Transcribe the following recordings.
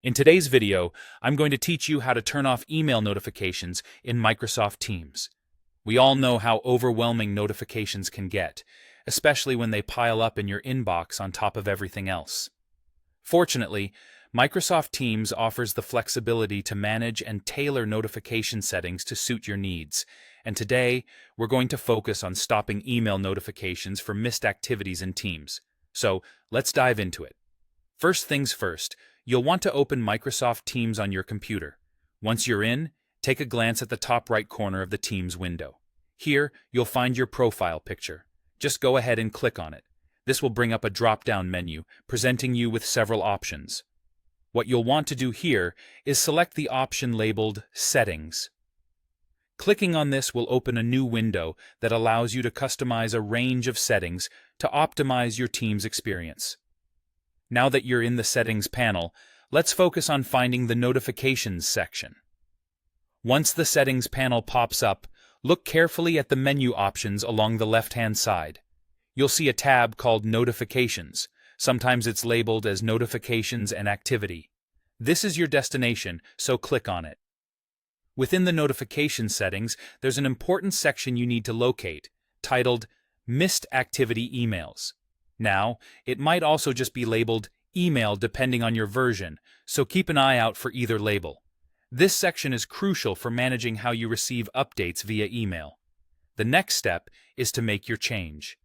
In today's video, I'm going to teach you how to turn off email notifications in Microsoft Teams. We all know how overwhelming notifications can get, especially when they pile up in your inbox on top of everything else. Fortunately, Microsoft Teams offers the flexibility to manage and tailor notification settings to suit your needs, and today we're going to focus on stopping email notifications for missed activities in Teams. So let's dive into it. First things first, you'll want to open Microsoft Teams on your computer. Once you're in, take a glance at the top right corner of the Teams window. Here, you'll find your profile picture. Just go ahead and click on it. This will bring up a drop-down menu, presenting you with several options. What you'll want to do here is select the option labeled Settings. Clicking on this will open a new window that allows you to customize a range of settings to optimize your Teams experience. Now that you're in the Settings panel, let's focus on finding the Notifications section. Once the Settings panel pops up, look carefully at the menu options along the left-hand side. You'll see a tab called Notifications. Sometimes it's labeled as Notifications and Activity. This is your destination, so click on it. Within the notification settings, there's an important section you need to locate, titled Missed Activity Emails. Now, it might also just be labeled Email depending on your version, so keep an eye out for either label. This section is crucial for managing how you receive updates via email. The next step is to make your change.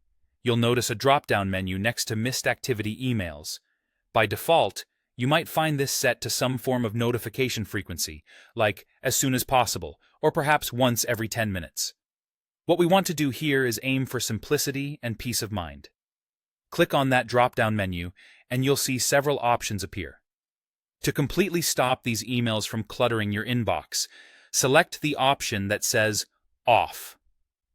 You'll notice a drop-down menu next to Missed Activity Emails. By default, you might find this set to some form of notification frequency, like as soon as possible, or perhaps once every 10 minutes. What we want to do here is aim for simplicity and peace of mind. Click on that drop-down menu, and you'll see several options appear. To completely stop these emails from cluttering your inbox, select the option that says Off.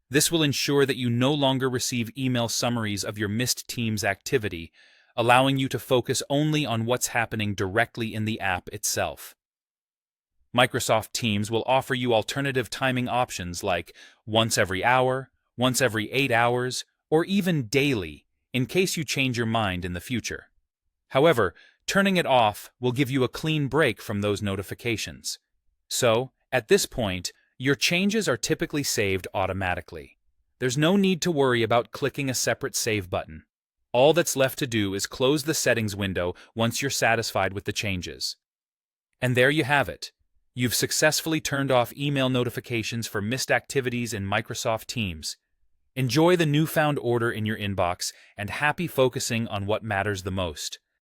This will ensure that you no longer receive email summaries of your missed Teams activity, allowing you to focus only on what's happening directly in the app itself. Microsoft Teams will offer you alternative timing options like once every hour, once every 8 hours, or even daily, in case you change your mind in the future. However, turning it off will give you a clean break from those notifications. So, at this point, your changes are typically saved automatically. There's no need to worry about clicking a separate save button. All that's left to do is close the settings window once you're satisfied with the changes. And there you have it. You've successfully turned off email notifications for missed activities in Microsoft Teams. Enjoy the newfound order in your inbox and happy focusing on what matters the most.